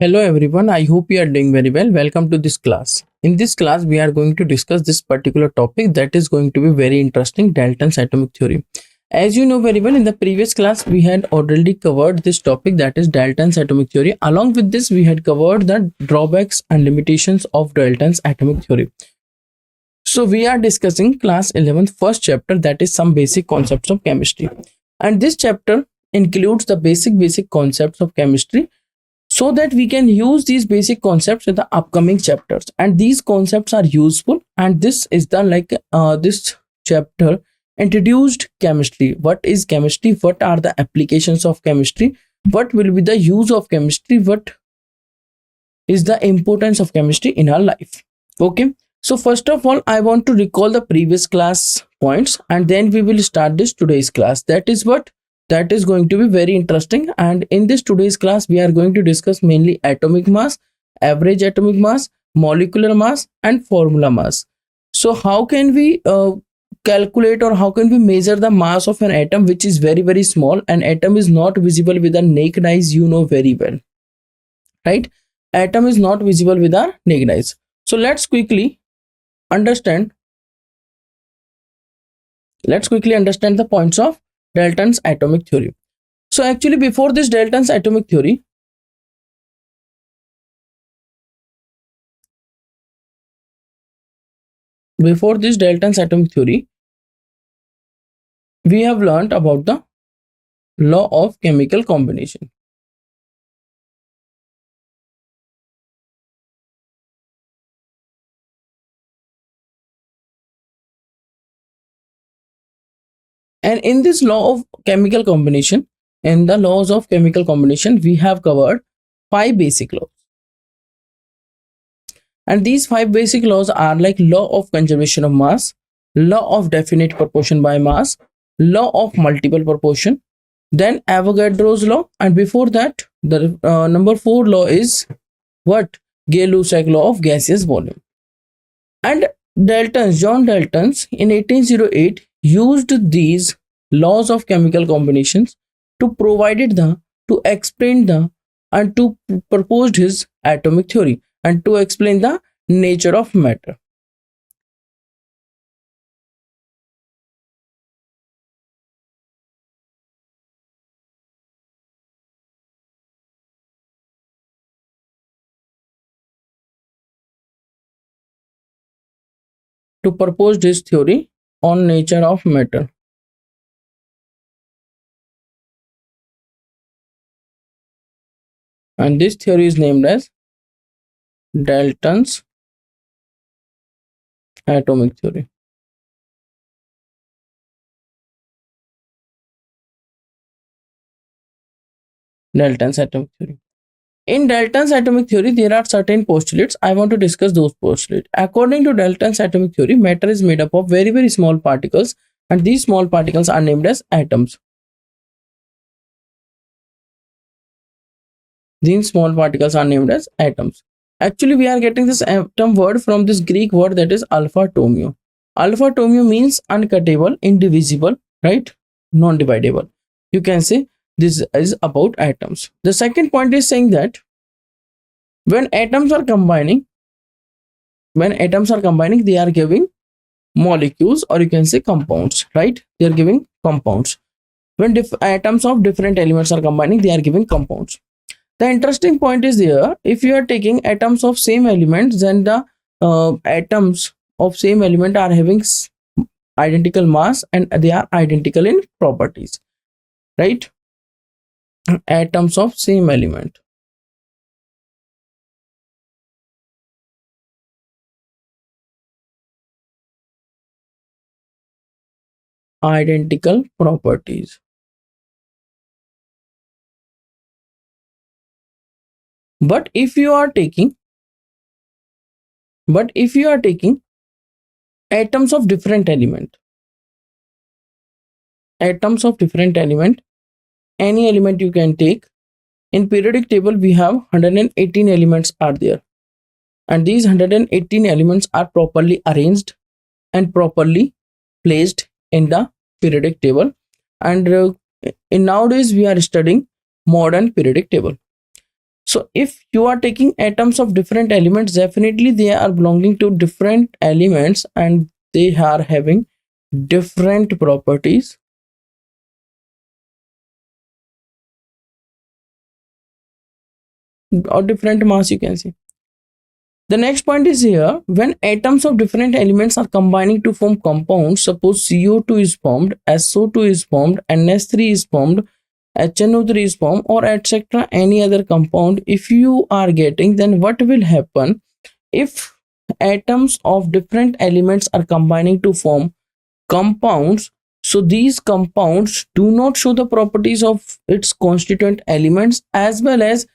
Hello everyone, I hope you are doing very well. Welcome to this class. In this class, we are going to discuss this particular topic that is going to be very interesting, Dalton's atomic theory. As you know very well, in the previous class, we had already covered this topic that is Dalton's atomic theory. Along with this, we had covered the drawbacks and limitations of Dalton's atomic theory. So we are discussing class 11th first chapter, that is some basic concepts of chemistry. And this chapter includes the basic concepts of chemistry so that we can use these basic concepts in the upcoming chapters, and these concepts are useful. And this is the this chapter introduced chemistry. What is chemistry? What are the applications of chemistry? What will be the use of chemistry? What is the importance of chemistry in our life? Okay, so first of all, I want to recall the previous class points, and then we will start this today's class. That is going to be very interesting. And in this today's class, we are going to discuss mainly atomic mass, average atomic mass, molecular mass, and formula mass. So how can we calculate, or how can we measure the mass of an atom, which is very small? An atom is not visible with the naked eyes, you know very well, right? Atom is not visible with our naked eyes. So understand let's quickly understand the points of Dalton's atomic theory. So actually, before this Dalton's atomic theory, we have learned about the law of chemical combination. And in this law of chemical combination, in the laws of chemical combination, we have covered 5 basic laws. And these 5 basic laws are like law of conservation of mass, law of definite proportion by mass, law of multiple proportion, then Avogadro's law, and before that, the number 4 law is what? Gay-Lussac law of gaseous volume. And John Dalton's in 1808 used these laws of chemical combinations to explain the and to proposed his atomic theory and to explain the nature of matter. To propose his theory on nature of matter. And this theory is named as Dalton's atomic theory. Dalton's atomic theory. In Dalton's atomic theory, there are certain postulates. I want to discuss those postulates. According to Dalton's atomic theory, matter is made up of very small particles, and these small particles are named as atoms. These small particles are named as atoms. Actually, we are getting this atom word from this Greek word, that is alpha tomio. Alpha tomio means uncuttable, indivisible, right? Non-dividable. You can say this is about atoms. The second point is saying that when atoms are combining, they are giving molecules, or you can say compounds, right? They are giving compounds. When atoms of different elements are combining, they are giving compounds. The interesting point is there, if you are taking atoms of same element, then the atoms of same element are having identical mass and they are identical in properties, right? Atoms of same element. Identical properties. But if you are taking atoms of different element, any element you can take. In periodic table, we have 118 elements are there, and these 118 elements are properly arranged and properly placed in the periodic table. And in nowadays we are studying modern periodic table. So if you are taking atoms of different elements, definitely they are belonging to different elements and they are having different properties or different mass, you can say. The next point is here, when atoms of different elements are combining to form compounds, suppose CO2 is formed, SO2 is formed, NS3 is formed, HNO3 is formed, or etc. any other compound, if you are getting, then what will happen if atoms of different elements are combining to form compounds? So these compounds do not show the properties of its constituent elements, as well as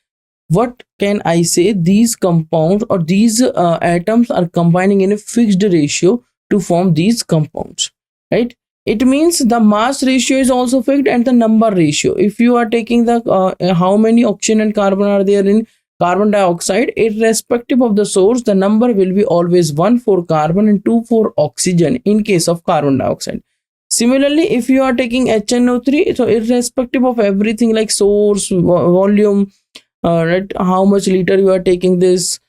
what can I say, these compounds or these atoms are combining in a fixed ratio to form these compounds, right? It means the mass ratio is also fixed and the number ratio. If you are taking the how many oxygen and carbon are there in carbon dioxide, irrespective of the source, the number will be always 1 for carbon and 2 for oxygen in case of carbon dioxide. Similarly, if you are taking HNO3, so irrespective of everything like source, volume, right, how much liter you are taking this,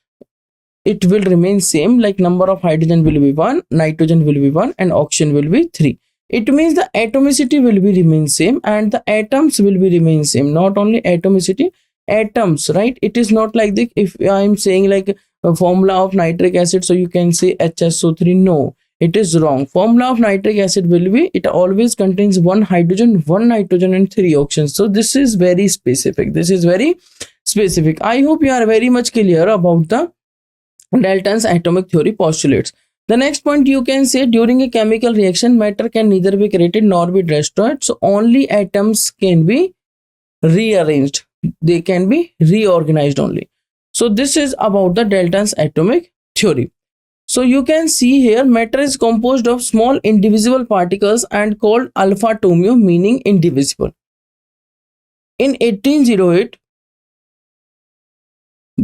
it will remain same, like number of hydrogen will be 1, nitrogen will be 1, and oxygen will be 3. It means the atomicity will be remain same and the atoms will be remain same. Not only atomicity, atoms, right? It is not like the, if I am saying like a formula of nitric acid, so you can say HSO3. No, it is wrong. Formula of nitric acid will be, it always contains 1 hydrogen, 1 nitrogen, and 3 oxygens. So this is very specific. This is very specific. I hope you are very much clear about the Dalton's atomic theory postulates. The next point, you can say, during a chemical reaction, matter can neither be created nor be destroyed. So only atoms can be rearranged. They can be reorganized only. So this is about the Dalton's atomic theory. So you can see here, matter is composed of small indivisible particles and called alpha atomio, meaning indivisible. In 1808,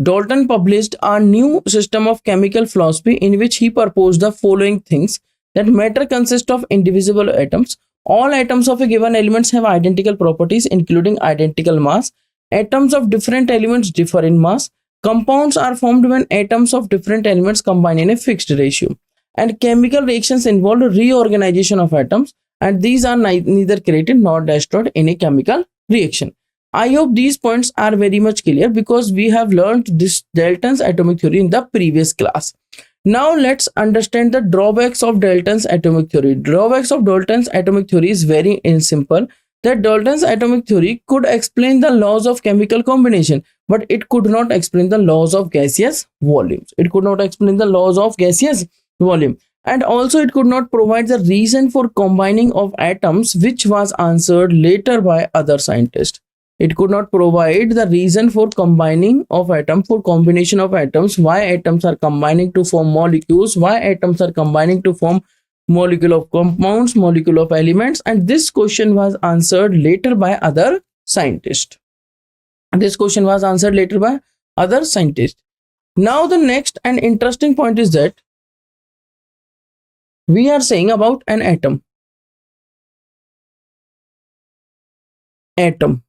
Dalton published a new system of chemical philosophy in which he proposed the following things: that matter consists of indivisible atoms. All atoms of a given element have identical properties, including identical mass. Atoms of different elements differ in mass. Compounds are formed when atoms of different elements combine in a fixed ratio. And chemical reactions involve reorganization of atoms, and these are neither created nor destroyed in a chemical reaction. I hope these points are very much clear because we have learned this Dalton's atomic theory in the previous class. Now let's understand the drawbacks of Dalton's atomic theory. Drawbacks of Dalton's atomic theory is very simple. That Dalton's atomic theory could explain the laws of chemical combination, but it could not explain the laws of gaseous volumes. It could not explain the laws of gaseous volume. And also it could not provide the reason for combining of atoms, which was answered later by other scientists. It could not provide the reason for combining of atom, for combination of atoms, why atoms are combining to form molecules, why atoms are combining to form molecule of compounds, molecule of elements, and this question was answered later by other scientists. This question was answered later by other scientists. Now the next and interesting point is that we are saying about an atom. Atom.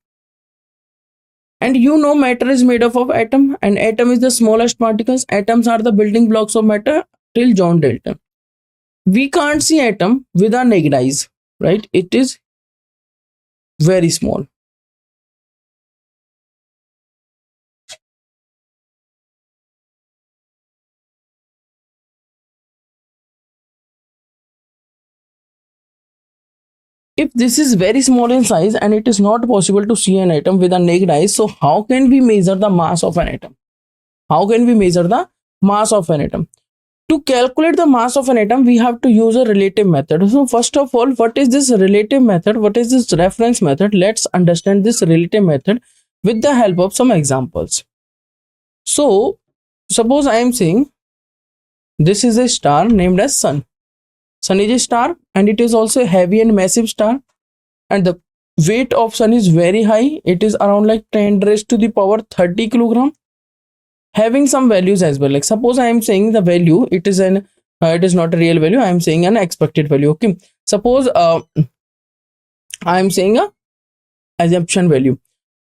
And you know matter is made up of atom, and atom is the smallest particles. Atoms are the building blocks of matter till John Dalton. We can't see atom with our naked eyes, right? It is very small. If this is very small in size and it is not possible to see an atom with a naked eye, so how can we measure the mass of an atom? How can we measure the mass of an atom? To calculate the mass of an atom, we have to use a relative method. So first of all, what is this relative method? What is this reference method? Let's understand this relative method with the help of some examples. So suppose I am saying this is a star named as Sun. Sun is a star and it is also a heavy and massive star, and the weight of Sun is very high. It is around like 10 raised to the power 30 kilogram, having some values as well. Like suppose I am saying the value, it is an it is not a real value, I am saying an expected value. Okay, suppose I am saying a assumption value.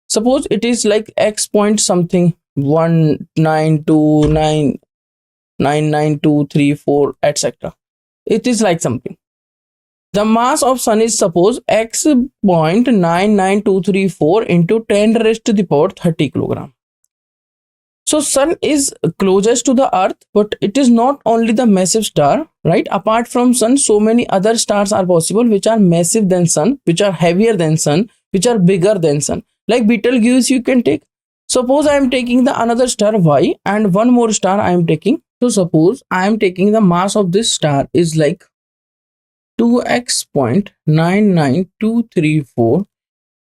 Suppose it is like x point something, 192999234 etc. It is like something. The mass of sun is suppose x 0.99234 into 10 raised to the power 30 kilogram. So sun is closest to the earth, but it is not only the massive star, right? Apart from sun, so many other stars are possible which are massive than sun, which are heavier than sun, which are bigger than sun. Like Betelgeuse you can take. Suppose I am taking the another star Y and one more star I am taking. So suppose I am taking the mass of this star is like 2x.99234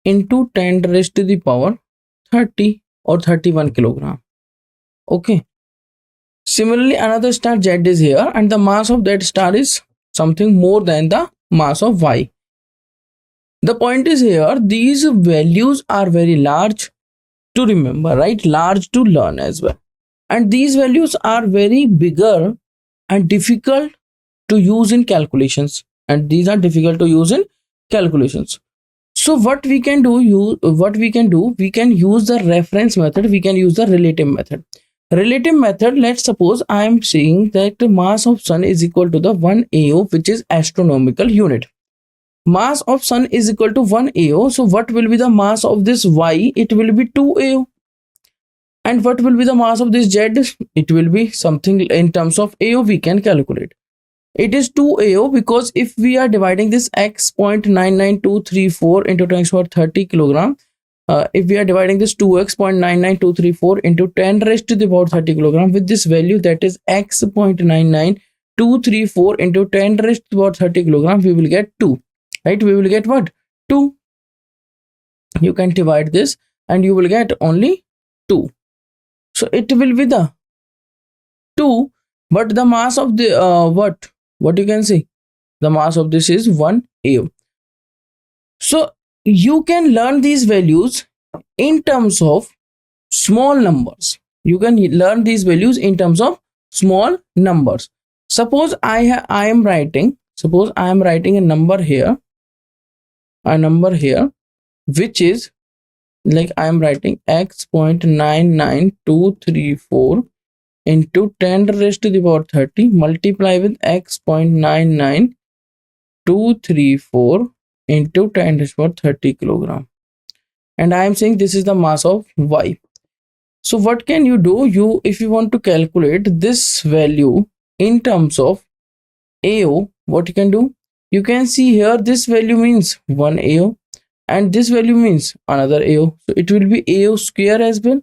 into 10 raised to the power 30 or 31 kilogram. Okay. Similarly, another star Z is here and the mass of that star is something more than the mass of Y. The point is here, these values are very large to remember, right? Large to learn as well. And these values are very bigger and difficult to use in calculations. And these are difficult to use in calculations. So what we can do, we can use the reference method, we can use the relative method. Relative method, let's suppose I am saying that the mass of sun is equal to the 1 AO, which is astronomical unit. Mass of sun is equal to 1 AO. So what will be the mass of this Y? It will be 2 AO. And what will be the mass of this Z? It will be something in terms of AO we can calculate. It is 2 AO because if we are dividing this x 0.99234 into 10 to the power 30 kilogram, if we are dividing this 2x 0.99234 into 10 raised to the power 30 kilogram with this value, that is x 0.99234 into 10 raised to the power 30 kilogram, we will get 2, right? We will get what? 2. You can divide this and you will get only 2. So it will be the 2, but the mass of the what you can see, the mass of this is 1 AO. So you can learn these values in terms of small numbers. You can learn these values in terms of small numbers. Suppose I am writing a number here, which is like I am writing x 0.99234 into 10 raised to the power 30 multiply with x 0.99234 into 10 raised to the power 30 kilogram, and I am saying this is the mass of Y. So what can you do? If you want to calculate this value in terms of AO, what you can do? You can see here this value means 1 AO and this value means another AO. So it will be AO square as well.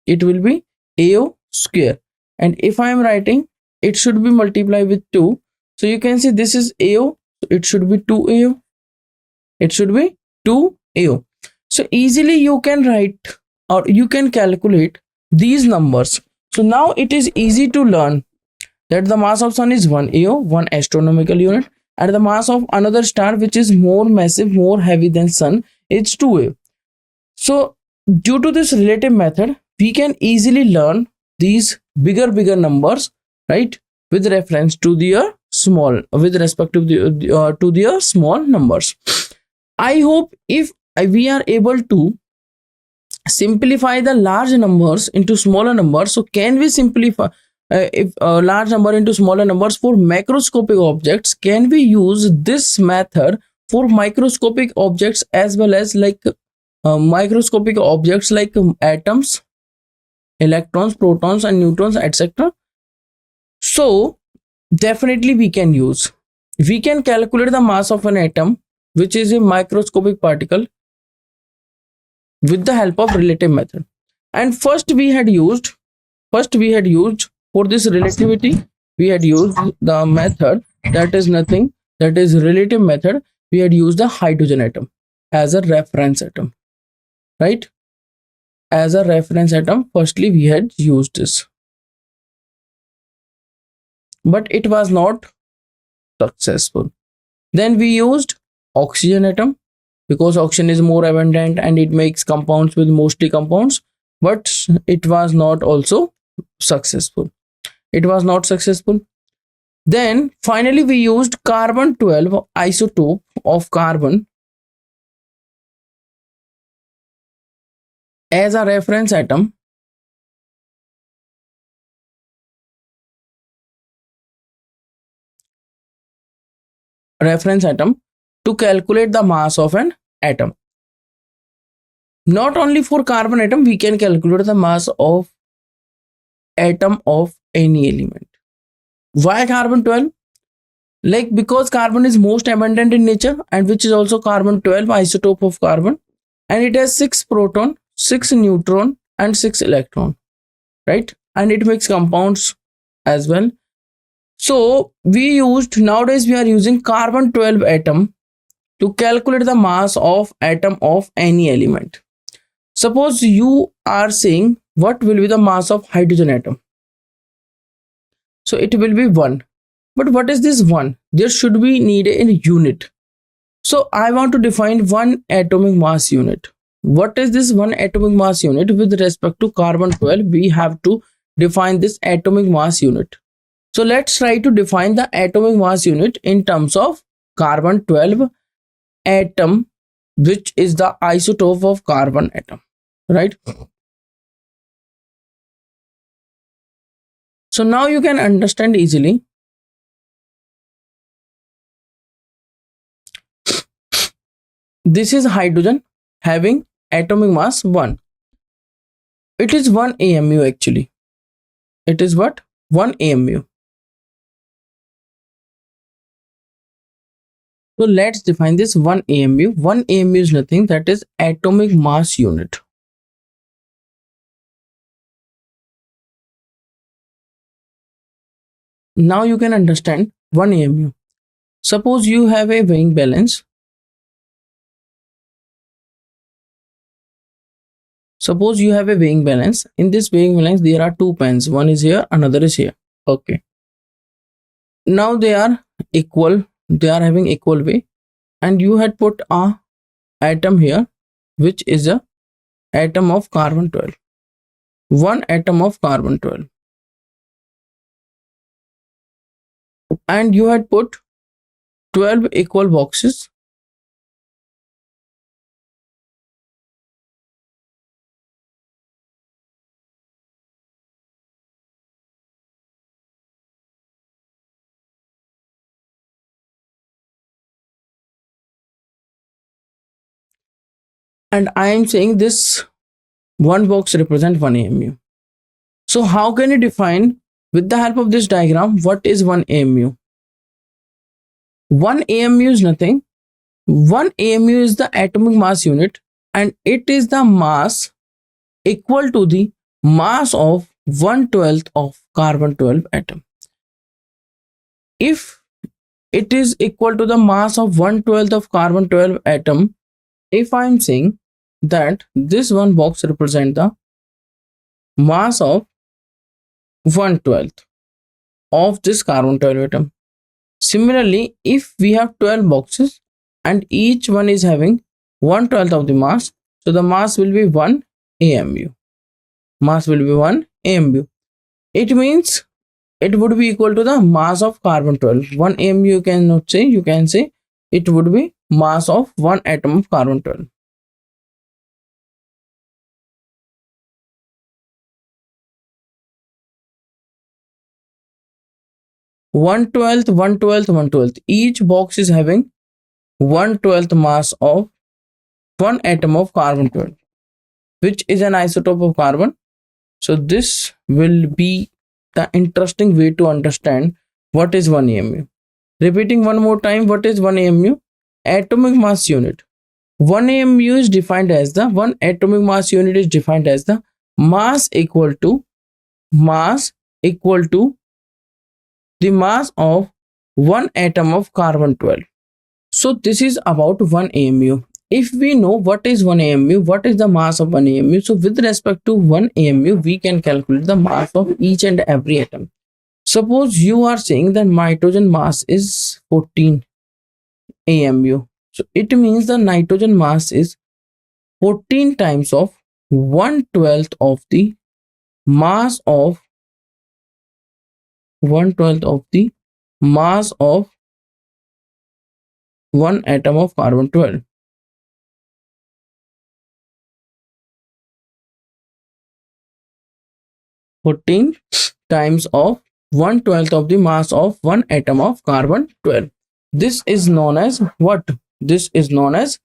It will be AO square. And if I am writing, it should be multiplied with 2. So you can see this is AO. So it should be 2 AO. It should be 2 AO. So easily you can write or you can calculate these numbers. So now it is easy to learn that the mass of sun is 1 AO, 1 astronomical unit, and the mass of another star which is more massive, more heavy than sun, it's 2 AO. So due to this relative method, we can easily learn these bigger numbers, right, with reference to their small, with respect to their small numbers. I hope if we are able to simplify the large numbers into smaller numbers, so can we simplify if a large number into smaller numbers for macroscopic objects? Can we use this method for microscopic objects as well as like microscopic objects like atoms, electrons, protons and neutrons, etc.? So definitely we can calculate the mass of an atom, which is a microscopic particle, with the help of relative method. And first we had used for this relativity, we had used the method that is nothing, that is relative method. We had used the hydrogen atom as a reference atom, right? As a reference atom, firstly we had used this, but it was not successful. Then we used oxygen atom because oxygen is more abundant and it makes compounds with mostly compounds, but it was not also successful. It was not successful. Then finally we used carbon 12 isotope of carbon as a reference atom, reference atom to calculate the mass of an atom. Not only for carbon atom, we can calculate the mass of atom of any element. Why carbon 12? Like because carbon is most abundant in nature and which is also carbon 12 isotope of carbon, and it has 6 proton, 6 neutron and 6 electron, right? And it makes compounds as well. So nowadays we are using carbon 12 atom to calculate the mass of atom of any element. Suppose you are saying what will be the mass of hydrogen atom? So it will be 1. But what is this 1? There should be needed in unit. So I want to define one atomic mass unit. What is this one atomic mass unit? With respect to carbon 12, we have to define this atomic mass unit. So let's try to define the atomic mass unit in terms of carbon 12 atom, which is the isotope of carbon atom, right? So now you can understand easily. This is hydrogen having atomic mass 1. It is 1 AMU actually. It is what? 1 AMU. So let's define this 1 AMU. 1 AMU is nothing, that is atomic mass unit. Now you can understand 1 AMU. Suppose you have a weighing balance. Suppose you have a weighing balance. In this weighing balance, there are 2 pens. One is here, another is here. Okay. Now they are equal. They are having equal weight. And you had put a atom here, which is a atom of carbon 12. One atom of carbon 12. And you had put 12 equal boxes. And I am saying this one box represents 1 AMU. So how can you define with the help of this diagram what is 1 AMU? 1 AMU is nothing. 1 AMU is the atomic mass unit, and it is the mass equal to the mass of 1/12 of carbon 12 atom. If it is equal to the mass of 1/12 of carbon 12 atom, if I am saying that this one box represents the mass of 1/12 of this carbon 12 atom. Similarly, if we have 12 boxes and each one is having 1/12 of the mass, so the mass will be 1 AMU. Mass will be 1 AMU. It means it would be equal to the mass of carbon 12. 1 AMU you cannot say, you can say it would be mass of one atom of carbon 12. One twelfth. Each box is having 1/12 mass of one atom of carbon 12, which is an isotope of carbon. So this will be the interesting way to understand what is 1 AMU. Repeating one more time, what is 1 AMU? Atomic mass unit. 1 AMU is defined as the one atomic mass unit is defined as the mass equal to the mass of one atom of carbon 12. So this is about 1 AMU. If we know what is 1 AMU, what is the mass of 1 AMU, so with respect to 1 AMU, we can calculate the mass of each and every atom. Suppose you are saying that nitrogen mass is 14 AMU. So it means the nitrogen mass is 14 times of 1/12 of the mass of 1/12 of the mass of one atom of carbon 12. (14 times of 1/12 of the mass of one atom of carbon 12). This is known as what? This is known as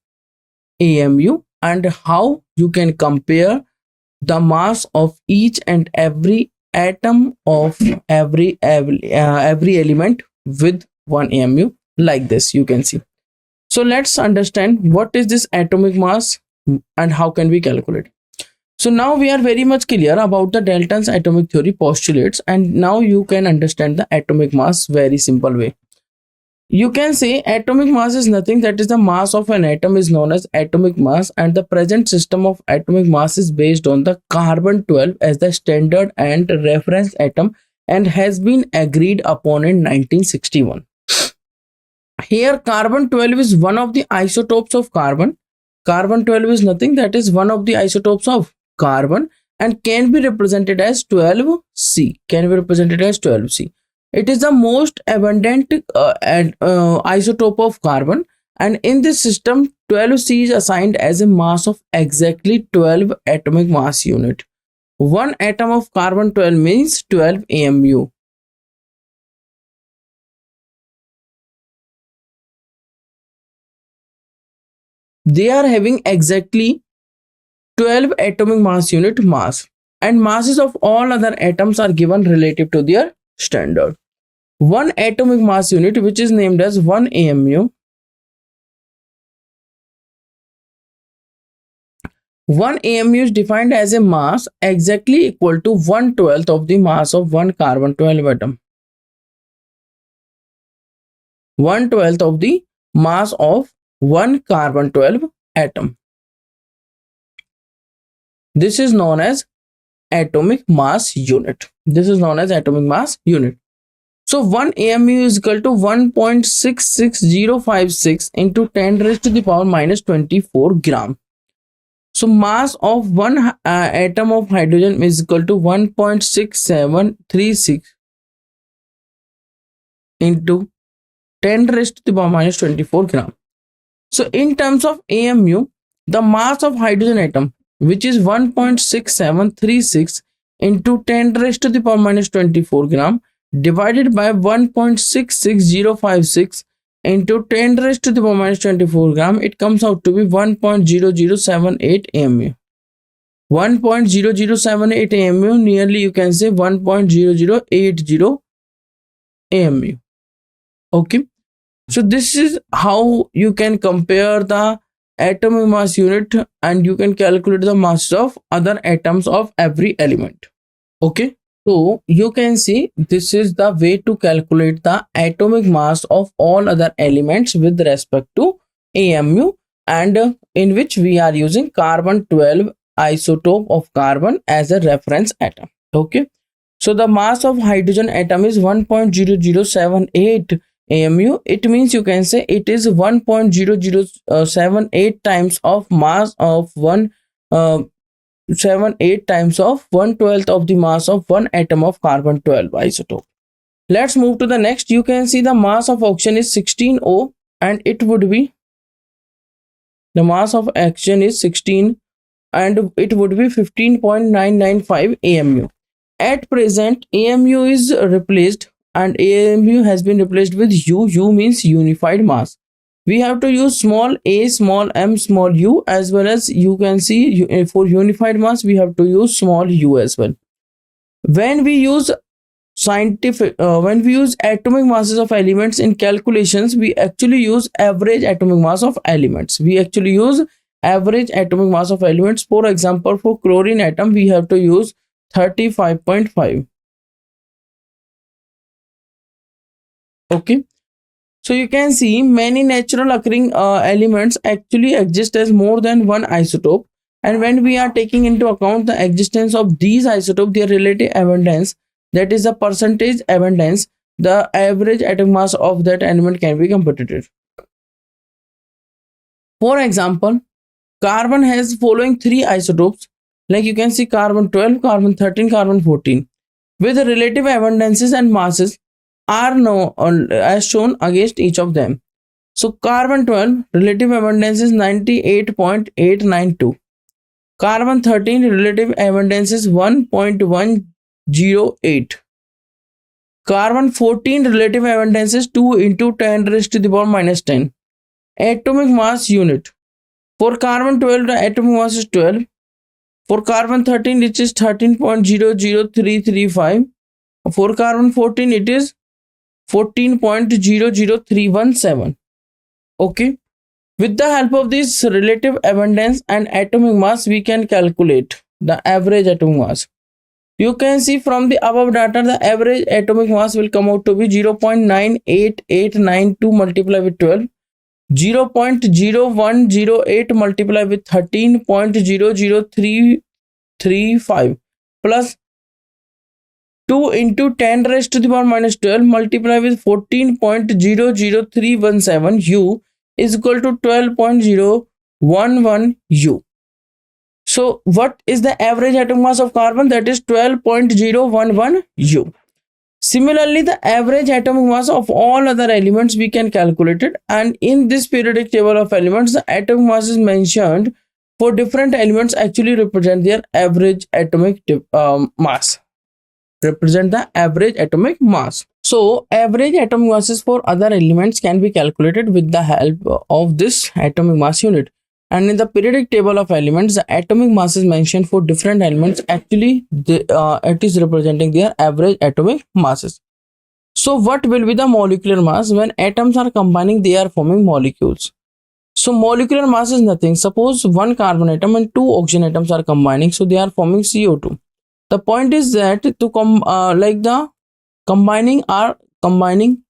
AMU. And how you can compare the mass of each and every atom of every element with one AMU, like this you can see. So let's understand what is this atomic mass and how can we calculate. So now we are very much clear about the Dalton's atomic theory postulates, and now you can understand the atomic mass very simple way. You can say atomic mass is nothing, that is the mass of an atom is known as atomic mass, and the present system of atomic mass is based on the carbon 12 as the standard and reference atom and has been agreed upon in 1961. Here carbon 12 is one of the isotopes of carbon. Carbon 12 is nothing, that is one of the isotopes of carbon and can be represented as 12C. Can be represented as 12C. It is the most abundant isotope of carbon, and in this system 12C is assigned as a mass of exactly 12 atomic mass unit. One atom of carbon 12 means 12 AMU. They are having exactly 12 atomic mass unit mass, and masses of all other atoms are given relative to their standard. One atomic mass unit, which is named as 1 AMU. 1 AMU is defined as a mass exactly equal to 1/12 of the mass of one carbon 12 atom. 1/12 of the mass of one carbon 12 atom. This is known as atomic mass unit. This is known as atomic mass unit. So 1 AMU is equal to 1.66056 into 10 raised to the power minus 24 gram. So mass of one atom of hydrogen is equal to 1.6736 into 10 raised to the power minus 24 gram. So in terms of AMU, the mass of hydrogen atom, which is 1.6736 into 10 raised to the power minus 24 gram, divided by 1.66056 into 10 raised to the power minus 24 gram, it comes out to be 1.0078 AMU. 1.0078 AMU, nearly you can say 1.0080 AMU. Okay, so this is how you can compare the atomic mass unit and you can calculate the mass of other atoms of every element. Okay, so you can see this is the way to calculate the atomic mass of all other elements with respect to AMU, and in which we are using carbon 12 isotope of carbon as a reference atom. Okay, so the mass of hydrogen atom is 1.0078 AMU. It means you can say it is 1.0078 times of mass of 1.78 times of 1/12 of the mass of one atom of carbon 12 isotope. Let's move to the next. You can see the mass of oxygen is 16O, and it would be the mass of oxygen is 16 and it would be 15.995 AMU. At present, AMU is replaced and AMU has been replaced with U. U means unified mass. We have to use small a, small m, small u, as well as you can see for unified mass we have to use small u as well. When we use when we use atomic masses of elements in calculations, we actually use average atomic mass of elements. We actually use average atomic mass of elements. For example, for chlorine atom we have to use 35.5. Okay, so you can see many natural occurring elements actually exist as more than one isotope, and when we are taking into account the existence of these isotopes, their relative abundance, that is the percentage abundance, the average atomic mass of that element can be computed. For example, carbon has following three isotopes, like you can see carbon 12, carbon 13, carbon 14, with relative abundances and masses are known as shown against each of them. So carbon 12 relative abundance is 98.892. Carbon 13 relative abundance is 1.108. Carbon 14 relative abundance is 2 into 10 raised to the power minus 10. Atomic mass unit. For carbon 12, the atomic mass is 12. For carbon 13, it is 13.00335. For carbon 14, it is 14.00317. Okay. With the help of this relative abundance and atomic mass, we can calculate the average atomic mass. You can see from the above data, the average atomic mass will come out to be 0.98892 multiplied with 12, 0.0108 multiplied with 13.00335 plus 2 into 10 raised to the power minus 12 multiplied with 14.00317 U is equal to 12.011 U. So what is the average atomic mass of carbon? That is 12.011 U. Similarly, the average atomic mass of all other elements we can calculate it, and in this periodic table of elements, the atomic mass is mentioned for different elements actually represent their average atomic mass. Represent the average atomic mass. So average atomic masses for other elements can be calculated with the help of this atomic mass unit. And in the periodic table of elements, the atomic masses mentioned for different elements actually it is representing their average atomic masses. So what will be the molecular mass? When atoms are combining, they are forming molecules. So molecular mass is nothing. Suppose one carbon atom and two oxygen atoms are combining, so they are forming CO2. The point is that to combining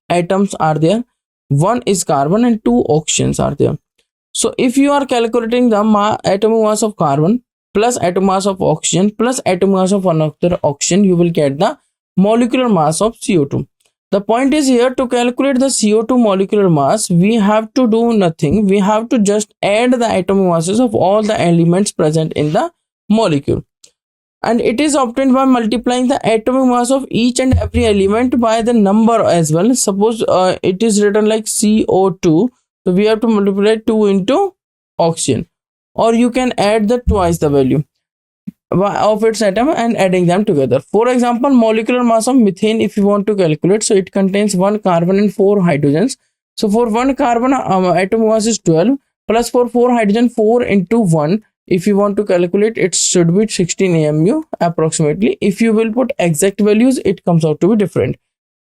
atoms are there. One is carbon and two oxygens are there. So if you are calculating the atomic mass of carbon plus atomic mass of oxygen plus atomic mass of another oxygen, you will get the molecular mass of CO2. The point is here, to calculate the CO2 molecular mass, we have to do nothing. We have to just add the atomic masses of all the elements present in the molecule. And it is obtained by multiplying the atomic mass of each and every element by the number as well. Suppose it is written like CO2. So we have to multiply 2 into oxygen, or you can add the twice the value of its atom and adding them together. For example, molecular mass of methane, if you want to calculate, so it contains 1 carbon and 4 hydrogens. So for 1 carbon, atomic mass is 12, plus for 4 hydrogen, 4 into 1. If you want to calculate, it should be 16 AMU approximately. If you will put exact values, it comes out to be different.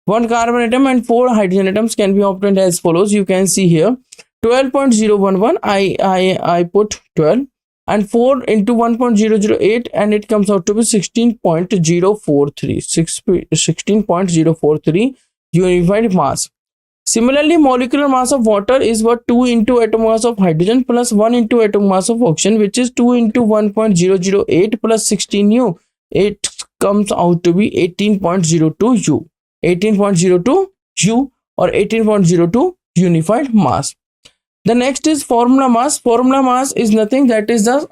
1 carbon atom and 4 hydrogen atoms can be obtained as follows. You can see here 12.011. I put 12 and 4 into 1.008 and it comes out to be 16.043. 16.043 unified mass. Similarly, molecular mass of water is what 2 into atomic mass of hydrogen plus 1 into atomic mass of oxygen, which is 2 into 1.008 plus 16 U. It comes out to be 18.02 U. 18.02 U or 18.02 unified mass. The next is formula mass. Formula mass is nothing, that is the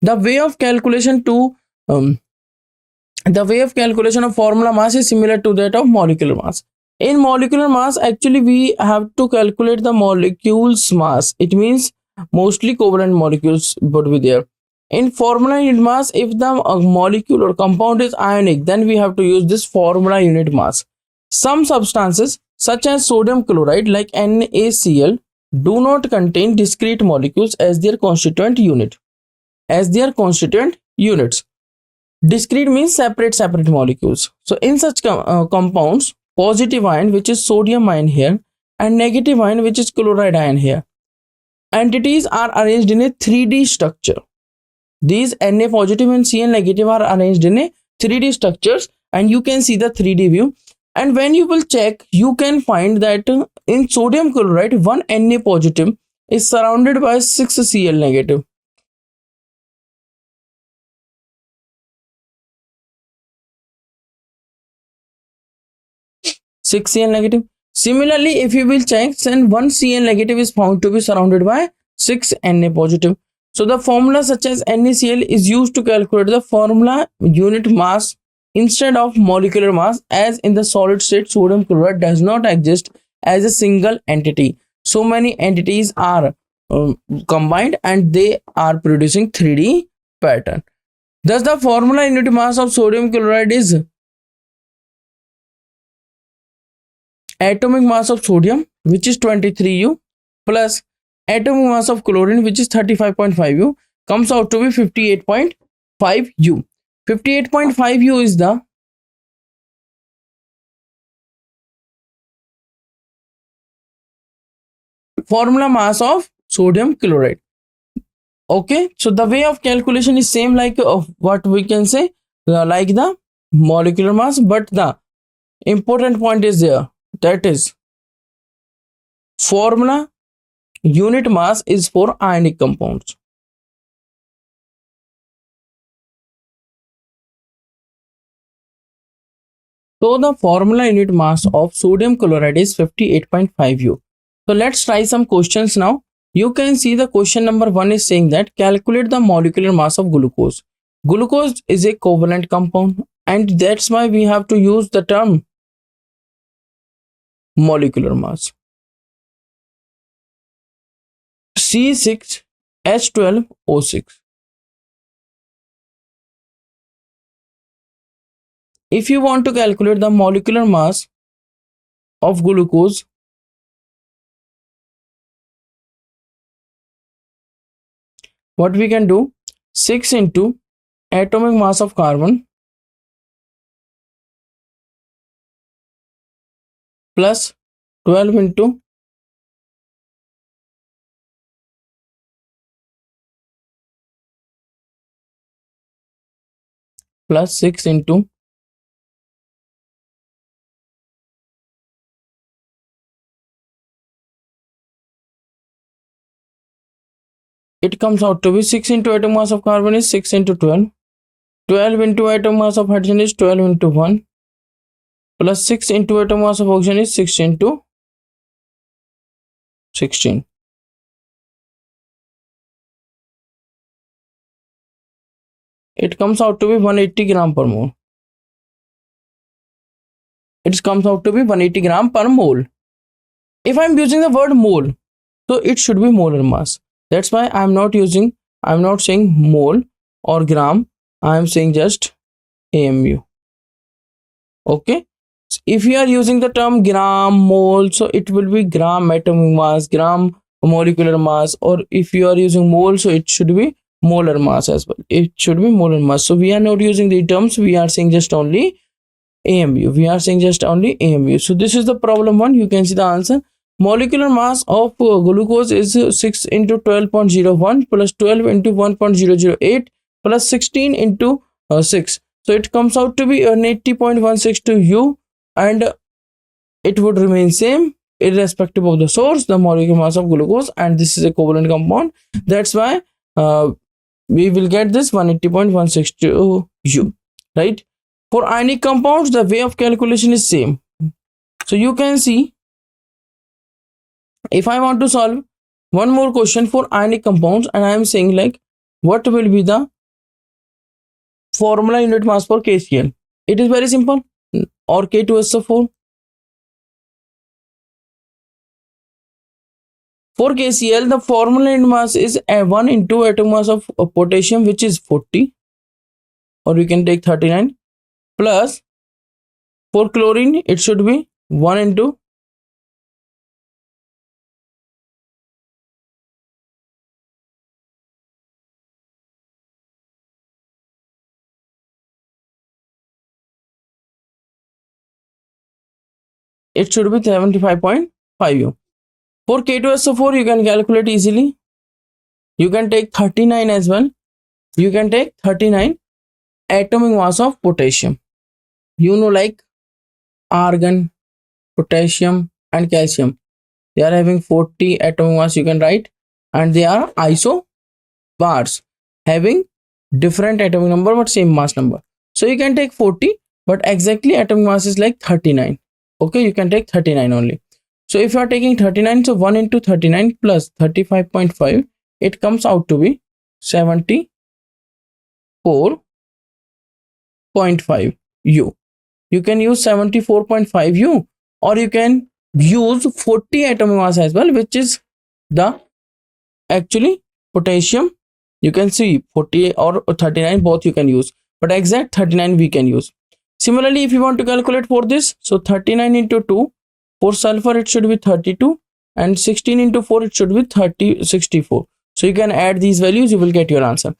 the way of calculation to the way of calculation of formula mass is similar to that of molecular mass. In molecular mass, actually we have to calculate the molecule's mass. It means mostly covalent molecules would be there. In formula unit mass, if the molecule or compound is ionic, then we have to use this formula unit mass. Some substances such as sodium chloride like NaCl do not contain discrete molecules as their constituent unit. Discrete means separate molecules. So in such compounds, positive ion, which is sodium ion here, and negative ion, which is chloride ion here, entities are arranged in a 3D structure. These Na positive and Cl negative are arranged in a 3D structures, and you can see the 3D view. And when you will check, you can find that in sodium chloride, one Na positive is surrounded by 6 Cl negative. Cl negative. Similarly, if you will check, then one Cl negative is found to be surrounded by 6 Na positive. So the formula such as NaCl is used to calculate the formula unit mass instead of molecular mass, as in the solid state sodium chloride does not exist as a single entity. So many entities are combined and they are producing 3D pattern. Thus the formula unit mass of sodium chloride is atomic mass of sodium, which is 23U, plus atomic mass of chlorine, which is 35.5U, comes out to be 58.5U. 58.5U is the formula mass of sodium chloride. Okay, so the way of calculation is same like what we can say like the molecular mass, but the important point is there, that is formula unit mass is for ionic compounds. So the formula unit mass of sodium chloride is 58.5U. So let's try some questions now. You can see the question number 1 is saying that calculate the molecular mass of glucose. Glucose is a covalent compound, and that's why we have to use the term molecular mass. C6H12O6. If you want to calculate the molecular mass of glucose, what we can do, 6 into atomic mass of carbon plus 12 into plus 6 into it comes out to be 6 into atomic mass of carbon is 6 into 12. 12 into atomic mass of hydrogen is 12 into 1. Plus 6 into atomic mass of oxygen is 6 into 16. It comes out to be 180 gram per mole. It comes out to be 180 gram per mole. If I am using the word mole, so it should be molar mass. That's why I'm not saying mole or gram. I'm saying just AMU. Okay. So if you are using the term gram, mole, so it will be gram atomic mass, gram molecular mass, or if you are using mole, so it should be molar mass as well. It should be molar mass. So we are not using the terms. We are saying just only AMU. So this is the problem 1. You can see the answer. Molecular mass of glucose is 6 into 12.01 plus 12 into 1.008 plus 16 into 6. So it comes out to be an 80.162 U, and it would remain same irrespective of the source, the molecular mass of glucose, and this is a covalent compound. That's why we will get this 180.162 U, right? For ionic compounds, the way of calculation is same. So you can see, if I want to solve one more question for ionic compounds, and I am saying like, what will be the formula unit mass for KCl? It is very simple, or K2SO4. For KCl, the formula unit mass is 1 into atomic mass of potassium, which is 40, or we can take 39, plus for chlorine, it should be 1 into it should be 75.5U. For K2SO4, you can calculate easily. You can take 39 as well. You can take 39 atomic mass of potassium. You know, like argon, potassium, and calcium. They are having 40 atomic mass, you can write, and they are isobars, having different atomic number but same mass number. So you can take 40, but exactly atomic mass is like 39. Okay, you can take 39 only. So if you are taking 39, so 1 into 39 plus 35.5, it comes out to be 74.5 U. You can use 74.5 U, or you can use 40 atomic mass as well, which is the actually potassium. You can see 40 or 39, both you can use, but exact 39 we can use. Similarly, if you want to calculate for this, so 39 into 2, For sulfur it should be 32, and 16 into 4 it should be 64. So you can add these values, you will get your answer.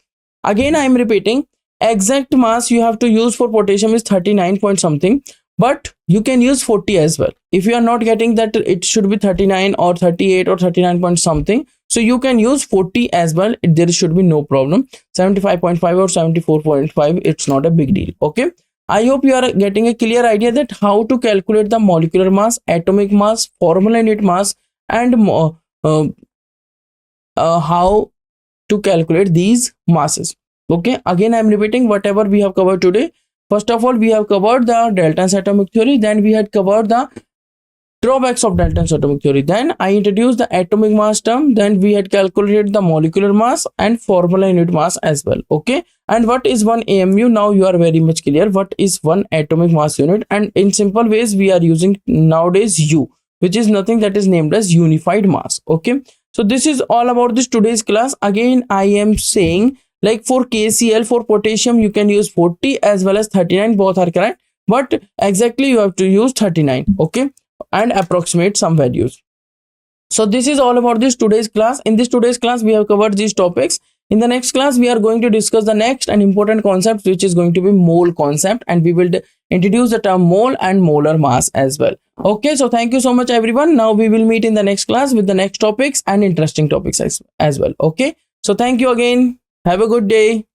Again I am repeating, exact mass you have to use for potassium is 39 point something, but you can use 40 as well. If you are not getting that it should be 39 or 38 or 39 point something, so you can use 40 as well. There should be no problem. 75.5 or 74.5, it's not a big deal. Okay, I hope you are getting a clear idea that how to calculate the molecular mass, atomic mass, formula unit mass, and how to calculate these masses. Okay, again I am repeating whatever we have covered today. First of all, we have covered the Dalton's atomic theory, then we had covered the drawbacks of Dalton's atomic theory, then I introduced the atomic mass term, then we had calculated the molecular mass and formula unit mass as well. Okay, and what is one AMU? Now you are very much clear what is one atomic mass unit, and in simple ways we are using nowadays U, which is nothing that is named as unified mass. Okay, so this is all about this today's class. Again I am saying, like for KCl, for potassium you can use 40 as well as 39, both are correct, but exactly you have to use 39. Okay, and approximate some values. So this is all about this today's class. In this today's class we have covered these topics. In the next class we are going to discuss the next and important concept, which is going to be mole concept, and we will introduce the term mole and molar mass as well. Okay, so thank you so much everyone. Now we will meet in the next class with the next topics and interesting topics as well. Okay, so thank you again. Have a good day.